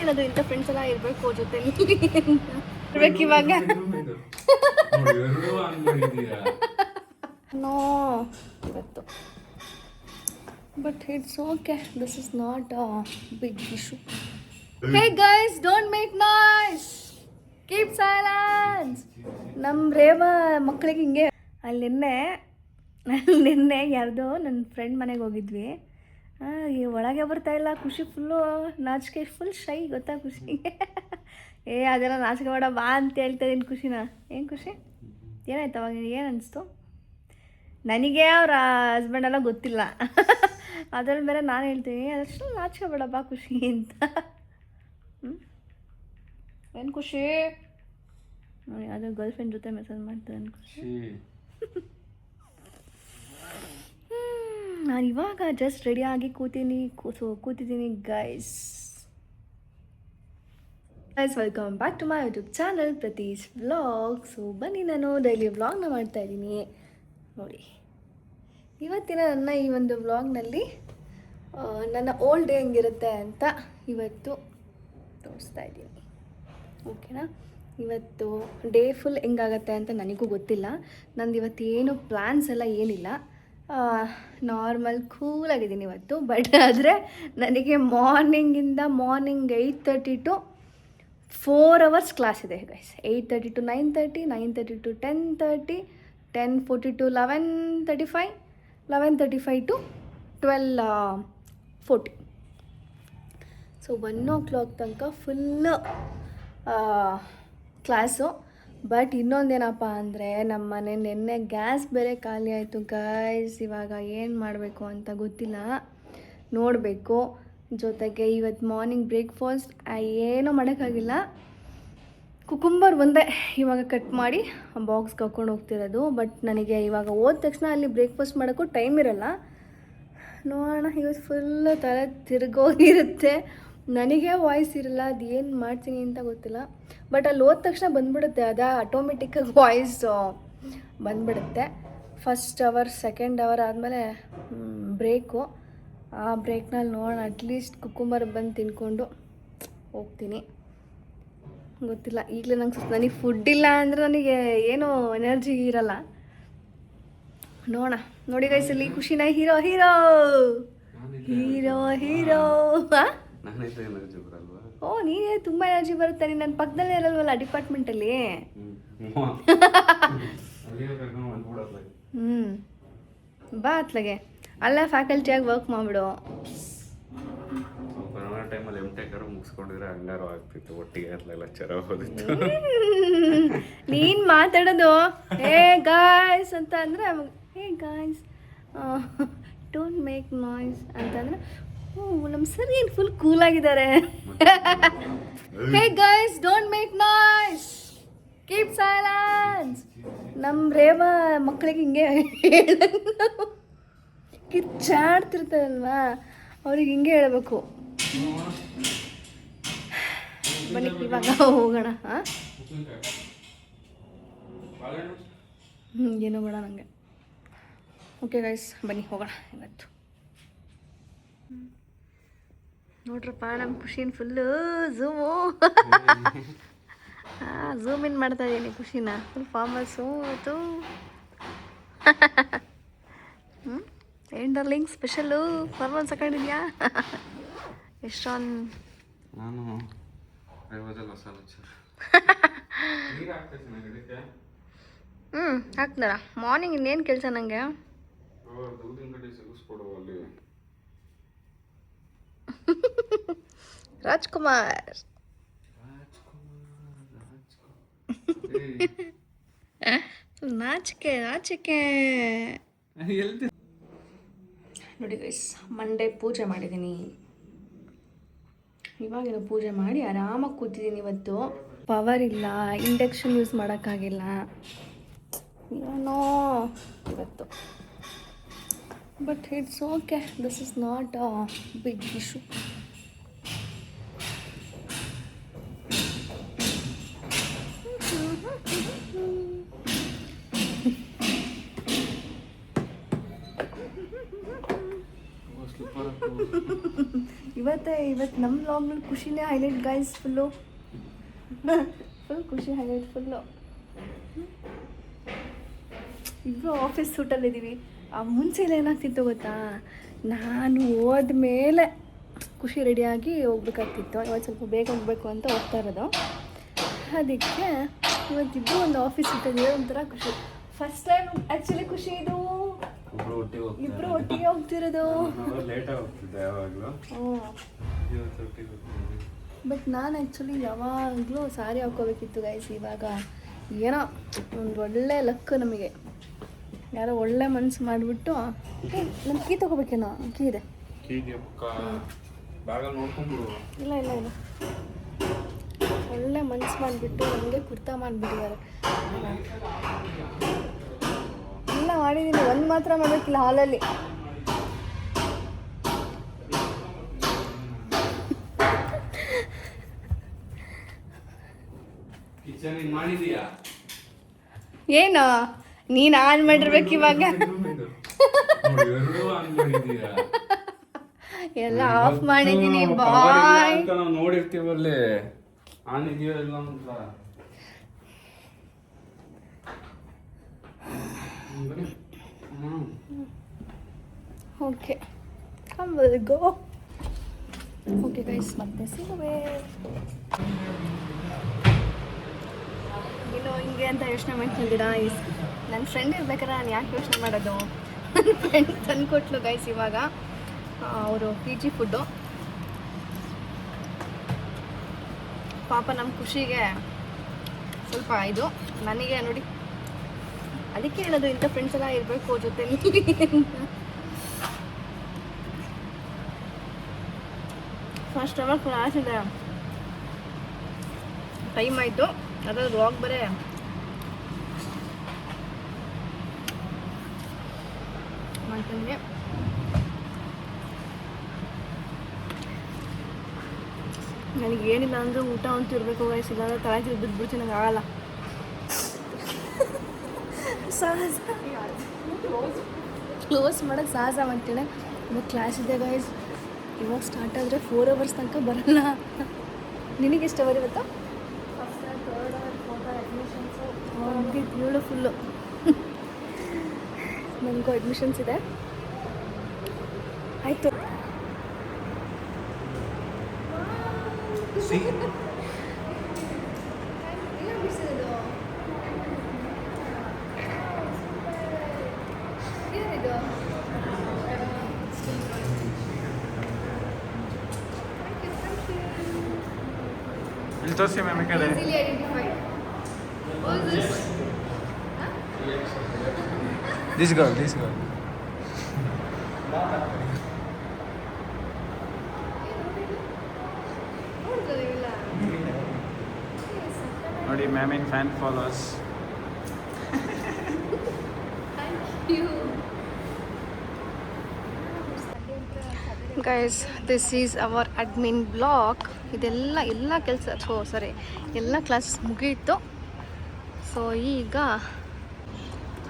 ಹೇಳೋದು ಇಂಥ ಫ್ರೆಂಡ್ಸ್ ಎಲ್ಲ ಇರಬೇಕು ಜೊತೆಲಿ ಇರ್ಬೇಕು ಇವಾಗ. ನೋ ಇವತ್ತು but it's okay, this is not a big issue. Hey guys, don't make noise, keep silence. ನಮ್ಮ ರೇವ ಮಕ್ಕಳಿಗೆ ಹಿಂಗೆ. ಅಲ್ಲಿ ನಿನ್ನೆ ಯಾರ್ದೋ ನನ್ನ ಫ್ರೆಂಡ್ ಮನೆಗೆ ಹೋಗಿದ್ವಿ. ಈ ಒಳಗೆ ಬರ್ತಾಯಿಲ್ಲ ಖುಷಿ, ಫುಲ್ಲು ನಾಚಿಕೆ, ಫುಲ್ ಶೈ ಗೊತ್ತಾ ಖುಷಿಗೆ. ಅದೆಲ್ಲ ನಾಚಿಕೆ ಬೇಡ ಬಾ ಅಂತ ಹೇಳ್ತಾ ಇದ್ದೀನಿ ಖುಷಿನ. ಏನು ಖುಷಿ, ಏನಾಯ್ತು ಅವಾಗ, ಏನು ಅನಿಸ್ತು? ನನಗೆ ಅವ್ರ ಹಸ್ಬೆಂಡೆಲ್ಲ ಗೊತ್ತಿಲ್ಲ, ಅದ್ರಲ್ಲಿ ಬೇರೆ ನಾನು ಹೇಳ್ತೀನಿ ಅದಷ್ಟು ನಾಚಿಕೆ ಬೇಡ ಬಾ ಖುಷಿ ಅಂತ. ಏನು ಖುಷಿ ನೋಡಿ, ಅದು ಗರ್ಲ್ ಫ್ರೆಂಡ್ ಜೊತೆ ಮೆಸೇಜ್ ಮಾಡ್ತಾನೆ ಖುಷಿ. ನಾನು ಇವಾಗ ಜಸ್ಟ್ ರೆಡಿಯಾಗಿ ಕೂತಿದ್ದೀನಿ guys. Welcome back to my YouTube channel Prateesh vlog. So ಬನ್ನಿ, ನಾನು ಡೈಲಿ ವ್ಲಾಗ್ನ ಮಾಡ್ತಾಯಿದ್ದೀನಿ ನೋಡಿ. ಇವತ್ತಿನ ನನ್ನ ಈ ಒಂದು ವ್ಲಾಗ್ನಲ್ಲಿ ನನ್ನ ಓಲ್ಡ್ ಡೇ ಹೆಂಗಿರುತ್ತೆ ಅಂತ ಇವತ್ತು ತೋರಿಸ್ತಾ ಇದ್ದೀನಿ, ಓಕೆನಾ? ಇವತ್ತು ಡೇ ಫುಲ್ ಹೆಂಗಾಗತ್ತೆ ಅಂತ ನನಗೂ ಗೊತ್ತಿಲ್ಲ. ನಂದು ಇವತ್ತು ಏನು ಪ್ಲ್ಯಾನ್ಸ್ ಎಲ್ಲ ಏನಿಲ್ಲ, ನಾರ್ಮಲ್ ಕೂಲಾಗಿದ್ದೀನಿ ಇವತ್ತು. ಬಟ್ ಆದರೆ ನನಗೆ ಮಾರ್ನಿಂಗ್ 8:30 ಟು 4 hours ಕ್ಲಾಸ್ ಇದೆ guys. 8:30 to 9:30, 9:30 to 10:30, 10:40 to 11:35, 11:35 to 12:40. So 1 o'clock ತನಕ ಫುಲ್ಲು ಕ್ಲಾಸು. ಬಟ್ ಇನ್ನೊಂದೇನಪ್ಪ ಅಂದರೆ ನಮ್ಮ ಮನೆ ನಿನ್ನೆ ಗ್ಯಾಸ್ ಬೇರೆ ಖಾಲಿ ಆಯಿತು ಗೈಸ್. ಇವಾಗ ಏನು ಮಾಡಬೇಕು ಅಂತ ಗೊತ್ತಿಲ್ಲ, ನೋಡಬೇಕು. ಜೊತೆಗೆ ಇವತ್ತು ಮಾರ್ನಿಂಗ್ ಬ್ರೇಕ್ಫಾಸ್ಟ್ ಏನೂ ಮಾಡೋಕ್ಕಾಗಿಲ್ಲ. ಕುಕುಂಬರ್ ಒಂದೇ ಇವಾಗ ಕಟ್ ಮಾಡಿ ಬಾಕ್ಸ್ಗೆ ಹಾಕ್ಕೊಂಡು ಹೋಗ್ತಿರೋದು. ಬಟ್ ನನಗೆ ಇವಾಗ ಹೋದ ತಕ್ಷಣ ಅಲ್ಲಿ ಬ್ರೇಕ್ಫಾಸ್ಟ್ ಮಾಡೋಕ್ಕೂ ಟೈಮ್ ಇರಲ್ಲ. ನೋಡೋಣ, ಇವತ್ತು ಫುಲ್ಲು ತಲೆ ತಿರುಗೋಗಿರುತ್ತೆ. ನನಗೆ ವಾಯ್ಸ್ ಇರಲ್ಲ, ಅದು ಏನು ಮಾಡ್ತೀನಿ ಅಂತ ಗೊತ್ತಿಲ್ಲ. ಬಟ್ ಅಲ್ಲಿ ಹೋದ ತಕ್ಷಣ ಬಂದುಬಿಡುತ್ತೆ, ಅದು ಆಟೋಮೆಟಿಕ್ಕಾಗಿ ವಾಯ್ಸ್ ಬಂದುಬಿಡುತ್ತೆ. ಫಸ್ಟ್ ಅವರ್, ಸೆಕೆಂಡ್ ಅವರ್ ಆದಮೇಲೆ ಬ್ರೇಕು. ಆ ಬ್ರೇಕ್ನಲ್ಲಿ ನೋಡೋಣ, ಅಟ್ಲೀಸ್ಟ್ ಕುಕುಂಬರ್ ಬಂದು ತಿನ್ಕೊಂಡು ಹೋಗ್ತೀನಿ. ಗೊತ್ತಿಲ್ಲ, ಈಗಲೇ ನನಗೆ ಫುಡ್ ಇಲ್ಲ ಅಂದರೆ ನನಗೆ ಏನೋ ಎನರ್ಜಿ ಇರಲ್ಲ. ನೋಡೋಣ ನೋಡಿ ಗೈಸ್, ಇಲ್ಲಿ ಖುಷಿನ ಹೀರೋ ಹೀರೋ ಹೀರೋ ಹೀರೋ ಹಾಂ. ಓ, ನೀನೇ ತುಂಬ ಎನರ್ಜಿ ಬರುತ್ತೆ. ನೀನು ನನ್ನ ಪಕ್ಕದಲ್ಲೇ ಇರಲ್ವಲ್ಲ ಡಿಪಾರ್ಟ್ಮೆಂಟಲ್ಲಿ. ಬಾ ಅತ್ಲಾಗೆ, ಅಲ್ಲ ಫ್ಯಾಕಲ್ಟಿಯಾಗಿ ವರ್ಕ್ ಮಾಡಿಬಿಡು. ಟೈಮಲ್ಲಿ MTech ಮುಗಿಸ್ಕೊಂಡಿದ್ರೆ ಹಂಗಾರು ಆಗ್ತಿತ್ತು, ಒಟ್ಟಿಗೆ ಲೆಕ್ಚರ್ ಓದಿತ್ತು. ನೀನು ಮಾತಾಡೋದು ಹೇ ಗಾಯ್ಸ್ ಅಂತ ಅಂದರೆ, hey guys don't make noise ಅಂತಂದರೆ, ನಮ್ಮ ಸರ್ ಏನು ಫುಲ್ ಕೂಲಾಗಿದ್ದಾರೆ. Hey guys, don't make noise, keep silence. ನಮ್ಮ ರೇವ ಮಕ್ಕಳಿಗೆ ಹಿಂಗೆ ಕಿಚ್ಚಾಡ್ತಿರ್ತಾರಲ್ವಾ, ಅವ್ರಿಗೆ ಹಿಂಗೆ ಹೇಳಬೇಕು. ಬನ್ನಿ ಇವಾಗ ಹೋಗೋಣ. ಹಾಂ, ಏನೋ ಬೇಡ ನನಗೆ. ಓಕೆ ಗೈಸ್, ಬನ್ನಿ ಹೋಗೋಣ ಇವತ್ತು. ನೋಡ್ರಪ್ಪ, ನಮ್ಮ ಖುಷಿನ ಫುಲ್ಲು ಝೂಮ್ ಇನ್ ಮಾಡ್ತಾ ಇದ್ದೀನಿ ಖುಷಿನ. ಫುಲ್ ಫಾರ್ಮಲ್ಸು ಅದು. ಏನು ಡಾರ್ಲಿಂಗ್ ಸ್ಪೆಷಲ್ಲು ಫಾರ್ಮಲ್ಸ್ ಹಾಕೊಂಡಿದ್ಯಾ? ಎಷ್ಟೊಂದು ನಾನು ಹಾಕ್ತಾರ ಮಾರ್ನಿಂಗ್. ಇನ್ನೇನು ಕೆಲಸ ನನಗೆ? ರಾಜ್ಕುಮಾರ್ ನಾಚಿಕೆ ನೋಡಿ ಗೈಸ್, ಮಂಡೇ ಪೂಜೆ ಮಾಡಿದ್ದೀನಿ. ಇವಾಗಿನ ಪೂಜೆ ಮಾಡಿ ಆರಾಮಾಗಿ ಕೂತಿದ್ದೀನಿ. ಇವತ್ತು ಪವರ್ ಇಲ್ಲ, ಇಂಡಕ್ಷನ್ ಯೂಸ್ ಮಾಡೋಕ್ಕಾಗಿಲ್ಲ, ಏನೋ ಇವತ್ತು. But it's okay, this is not a big issue. ಇವತ್ತು ನಮ್ಮ ವ್ಲಾಗ್ನಲ್ಲಿ ಖುಷಿನೇ ಹೈಲೈಟ್ ಗೈಸ್, ಫುಲ್ ಖುಷಿ ಹೈಲೈಟ್ ಫುಲ್ಲು. ಇಬ್ಬರು ಆಫೀಸ್ ಸೂಟಲ್ಲಿದ್ದೀವಿ. ಮುಂಚೆ ಎಲ್ಲ ಏನಾಗ್ತಿತ್ತು ಗೊತ್ತಾ, ನಾನು ಹೋದ್ಮೇಲೆ ಖುಷಿ ರೆಡಿಯಾಗಿ ಹೋಗ್ಬೇಕಾಗ್ತಿತ್ತು. ಇವತ್ತು ಸ್ವಲ್ಪ ಬೇಗ ಹೋಗ್ಬೇಕು ಅಂತ ಹೋಗ್ತಾ ಇರೋದು. ಅದಕ್ಕೆ ಇವತ್ತಿಬ್ಬರು ಒಂದು ಆಫೀಸ್ ಸೂಟಲ್ಲಿ ಒಂಥರ ಖುಷಿ. ಫಸ್ಟ್ ಟೈಮ್ ಆ್ಯಕ್ಚುಲಿ ಖುಷಿ ಇದು ಇಬ್ಬರು ಒಟ್ಟಿಗೆ ಹೋಗ್ತಿರೋದು. ಬಟ್ ನಾನು ಆ್ಯಕ್ಚುಲಿ ಯಾವಾಗಲೂ ಸಾರಿ ಹಾಕ್ಕೋಬೇಕಿತ್ತು ಗೈಸ್. ಇವಾಗ ಏನೋ ಒಂದು ಒಳ್ಳೆ ಲಕ್ ನಮಗೆ, ಯಾರೋ ಒಳ್ಳೆ ಮನ್ಸು ಮಾಡಿಬಿಟ್ಟು ನನ್ನ ಕೀ ತೊಗೋಬೇಕೇನೋ, ಕೀ ಇದೆ ಇಲ್ಲ ಇಲ್ಲ ಇಲ್ಲ, ಒಳ್ಳೆ ಮನ್ಸು ಮಾಡಿಬಿಟ್ಟು ನಮಗೆ ಕುರ್ತಾ ಮಾಡಿಬಿಟ್ಟಿದ್ದಾರೆ. ಎಲ್ಲ ಮಾಡಿದ್ದೀನಿ, ಒಂದು ಮಾತ್ರ ಮಾಡಬೇಕಿಲ್ಲ ಹಾಲಲ್ಲಿ. ಏನು ನೀನು ಆನ್ ಮಾಡಿರ್ಬೇಕು ಇವಾಗ. ಎಲ್ಲ ಆಫ್ ಮಾಡಿದ್ದೀನಿ ಬಾಯ್. ನೋಡಿರ್ತೀವಲ್ಲಿ ಆನ್ ಇದೆಯೋ ಇಲ್ಲ ಅಂತ. Okay come will go. Okay guys, ಮತ್ತೆ ಸಿಗುವೆ. ಇನ್ನು ಹಿಂಗೆ ಅಂತ ಯೋಚನೆ ಮಾಡ್ತಿದ್ದೀರಾ? ನನ್ನ ಫ್ರೆಂಡ್ ಇರ್ಬೇಕಾದ್ರೆ ನಾನು ಯಾಕೆ ಯೋಚನೆ ಮಾಡೋದು? ನನ್ನ ಫ್ರೆಂಡ್ ತಂದುಕೊಟ್ಲು ಗೈಸ್ ಇವಾಗ. ಅವರು ಪಿ ಜಿ ಫುಡ್ಡು. ಪಾಪ ನಮ್ಮ ಖುಷಿಗೆ ಸ್ವಲ್ಪ ಇದು, ನನಗೆ ನೋಡಿ ಅದಕ್ಕೆ ಹೇಳೋದು ಇಂಥ ಫ್ರೆಂಡ್ಸ್ ಎಲ್ಲ ಇರಬೇಕು ಜೊತೆಲಿ ಅಂತ. ಫಸ್ಟ್ ಅವರ್ ಕ್ಲಾಸ್ ಇದೆ, ಟೈಮ್ ಆಯಿತು. ಅದ್ರಲ್ಲಿ ವ್ಲಾಗ್ ಬರೇ ಮಾಡ್ತೀನಿ. ನನಗೇನಿಲ್ಲ ಅಂದರೆ ಊಟ ಅಂತೂ ಇರಬೇಕು ವಯಸ್ಸು, ಇಲ್ಲಾಂದರೆ ತಲೆ ತಿರುಗಿ ಬಿದ್ದುಬಿಡ್ತೀನಿ, ನಂಗೆ ಆಗಲ್ಲ. ಸಾಹಸ ಕ್ಲೋಸ್ ಮಾಡೋಕ್ಕೆ ಸಾಹಸ ಮಾಡ್ತೀನಿ. ಇವಾಗ ಕ್ಲಾಸ್ ಇದೆ ಗೈಸ್, ಇವಾಗ ಸ್ಟಾರ್ಟ್ ಆದರೆ 4 hours ತನಕ ಬರಲ್ಲ. ನಿನಗೆ ಎಷ್ಟು ಅವರ್ ಇವತ್ತು? First hour, third hour, fourth hour admissions ಮುಗಿದು ಫುಲ್ಲು. ನನಗೂ ಅಡ್ಮಿಷನ್ಸ್ ಇದೆ. ಆಯಿತು. ತೋರಿಸಿ ಮ್ಯಾಮ್ ಈ ಕಡೆ. This girl. ನೋಡಿ ma'am in fan followers. Guys, this is our admin block. ಇದೆಲ್ಲ ಎಲ್ಲ ಕ್ಲಾಸಸ್ ಮುಗೀತು. ಸೊ ಈಗ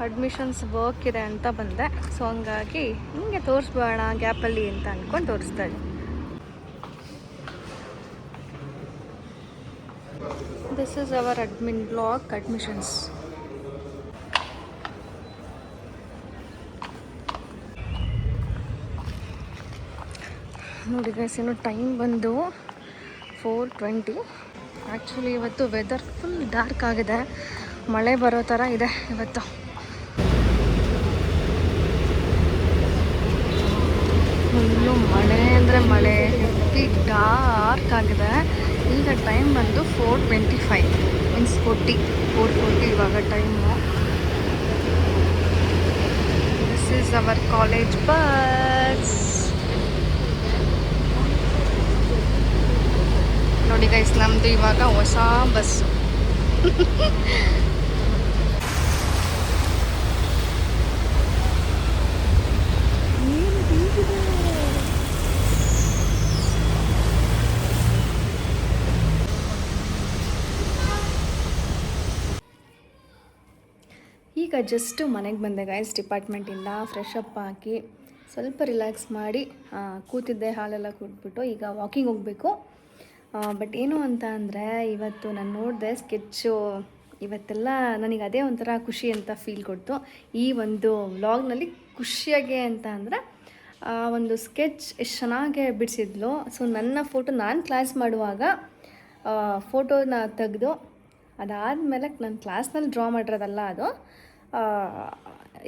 ಅಡ್ಮಿಷನ್ಸ್ ವರ್ಕ್ ಇದೆ ಅಂತ ಬಂದೆ. ಸೊ ಹಂಗಾಗಿ ಹಿಂಗೆ ತೋರಿಸ್ಬೇಡ ಗ್ಯಾಪಲ್ಲಿ ಅಂತ ಅಂದ್ಕೊಂಡು ತೋರಿಸ್ತಾ ಇದ್ದೀನಿ. This is our admin block admissions. ನೋಡಿ ಗೈಸ್, ಇನ್ನು ಟೈಮ್ ಬಂದು 4:20. ಆ್ಯಕ್ಚುಲಿ ಇವತ್ತು ವೆದರ್ ಫುಲ್ ಡಾರ್ಕ್ ಆಗಿದೆ, ಮಳೆ ಬರೋ ಥರ ಇದೆ ಇವತ್ತು. ಫುಲ್ಲು ಮಳೆ ಅಂದರೆ ಮಳೆ, ಹೆವಿ ಡಾರ್ಕ್ ಆಗಿದೆ. ಈಗ ಟೈಮ್ ಬಂದು 4:25 ಮೀನ್ಸ್ 4:40 ಇವಾಗ time. This is our college bus. ನೋಡಿ ಗೈಸ್, ನಮ್ಮದು ಇವಾಗ ಹೊಸ ಬಸ್ಸು. ಈಗ ಜಸ್ಟ್ ಮನೆಗೆ ಬಂದೆ ಗೈಸ್ ಡಿಪಾರ್ಟ್ಮೆಂಟಿಂದ. ಫ್ರೆಶ್ ಅಪ್ ಆಗಿ ಸ್ವಲ್ಪ ರಿಲ್ಯಾಕ್ಸ್ ಮಾಡಿ ಕೂತಿದ್ದೆ, ಹಾಲೆಲ್ಲ ಕುಡಿದ್ಬಿಟ್ಟು ಈಗ ವಾಕಿಂಗ್ ಹೋಗಬೇಕು. ಬಟ್ ಏನು ಅಂತ ಅಂದರೆ ಇವತ್ತು ನಾನು ನೋಡಿದೆ ಸ್ಕೆಚ್ಚು, ಇವತ್ತೆಲ್ಲ ನನಗೆ ಅದೇ ಒಂಥರ ಖುಷಿ ಅಂತ ಫೀಲ್ ಕೊಡ್ತು. ಈ ಒಂದು ವ್ಲಾಗ್ನಲ್ಲಿ ಖುಷಿಯಾಗೆ ಅಂತ ಅಂದರೆ ಒಂದು ಸ್ಕೆಚ್ ಎಷ್ಟು ಚೆನ್ನಾಗಿ ಬಿಡಿಸಿದ್ಲು. ಸೊ ನನ್ನ ಫೋಟೋ ನಾನು ಕ್ಲಾಸ್ ಮಾಡುವಾಗ ಫೋಟೋನ ತೆಗೆದು ಅದಾದಮೇಲೆ ನಾನು ಕ್ಲಾಸ್ನಲ್ಲಿ ಡ್ರಾ ಮಾಡಿರೋದಲ್ಲ ಅದು,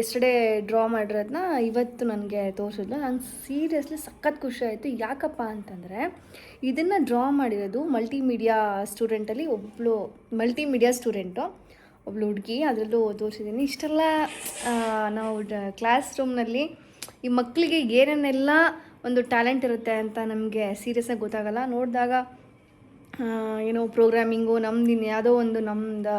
ಎಸ್ಟರ್ಡೇ ಡ್ರಾ ಮಾಡಿರೋದನ್ನ ಇವತ್ತು ನನಗೆ ತೋರಿಸಿದ್ಲು. ನಂಗೆ ಸೀರಿಯಸ್ಲಿ ಸಖತ್ ಖುಷಿ ಆಯಿತು. ಯಾಕಪ್ಪ ಅಂತಂದರೆ ಇದನ್ನು ಡ್ರಾ ಮಾಡಿರೋದು ಮಲ್ಟಿಮೀಡಿಯಾ ಸ್ಟೂಡೆಂಟಲ್ಲಿ ಮಲ್ಟಿಮೀಡಿಯಾ ಸ್ಟೂಡೆಂಟು ಒಬ್ಳು ಹುಡುಗಿ, ಅದರಲ್ಲೂ ತೋರಿಸಿದ್ದೀನಿ. ಇಷ್ಟೆಲ್ಲ ನಾವು ಕ್ಲಾಸ್ ರೂಮ್ನಲ್ಲಿ ಈ ಮಕ್ಕಳಿಗೆ ಏನೇನೆಲ್ಲ ಒಂದು ಟ್ಯಾಲೆಂಟ್ ಇರುತ್ತೆ ಅಂತ ನಮಗೆ ಸೀರಿಯಸ್ಸಾಗಿ ಗೊತ್ತಾಗಲ್ಲ. ನೋಡಿದಾಗ ಏನೋ ಪ್ರೋಗ್ರಾಮಿಂಗು ನಮ್ದು ಯಾವುದೋ ಒಂದು ನಮ್ಮದು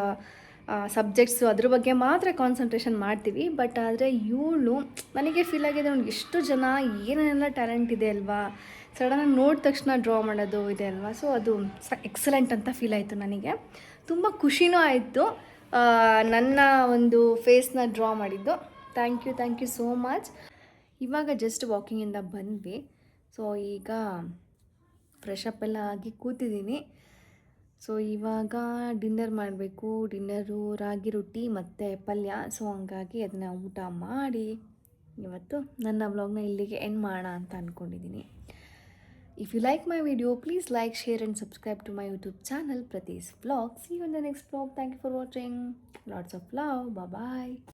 ಸಬ್ಜೆಕ್ಟ್ಸು ಅದ್ರ ಬಗ್ಗೆ ಮಾತ್ರ ಕಾನ್ಸಂಟ್ರೇಷನ್ ಮಾಡ್ತೀವಿ. ಬಟ್ ಆದರೆ ಇವಳು ನನಗೆ ಫೀಲ್ ಆಗಿದೆ, ಅವ್ನಿಗೆ ಎಷ್ಟು ಜನ ಏನೇನೆಲ್ಲ ಟ್ಯಾಲೆಂಟ್ ಇದೆ ಅಲ್ವಾ, ಸಡನ್ನಾಗಿ ನೋಡಿದ ತಕ್ಷಣ ಡ್ರಾ ಮಾಡೋದು ಇದೆ ಅಲ್ವಾ. ಸೊ ಅದು ಎಕ್ಸಲೆಂಟ್ ಅಂತ ಫೀಲ್ ಆಯಿತು ನನಗೆ. ತುಂಬ ಖುಷಿನೂ ಆಯಿತು ನನ್ನ ಒಂದು ಫೇಸ್ನ ಡ್ರಾ ಮಾಡಿದ್ದು. Thank you so much. ಇವಾಗ ಜಸ್ಟ್ ವಾಕಿಂಗಿಂದ ಬಂದ್ವಿ. ಸೊ ಈಗ ಫ್ರೆಶ್ ಅಪ್ ಎಲ್ಲ ಆಗಿ ಕೂತಿದ್ದೀನಿ. ಸೊ ಇವಾಗ ಡಿನ್ನರ್ ಮಾಡಬೇಕು. ಡಿನ್ನರು ರಾಗಿ ರೊಟ್ಟಿ ಮತ್ತು ಪಲ್ಯ. ಸೊ ಹಂಗಾಗಿ ಅದನ್ನು ಊಟ ಮಾಡಿ ಇವತ್ತು ನನ್ನ ವ್ಲಾಗ್ನ ಇಲ್ಲಿಗೆ ಎಂಡ್ ಮಾಡೋಣ ಅಂತ ಅಂದ್ಕೊಂಡಿದ್ದೀನಿ. If you like my video, please like, share and subscribe to my YouTube channel Prateesh Vlog. See you in the next vlog. Thank you for watching. Lots of love. Bye bye.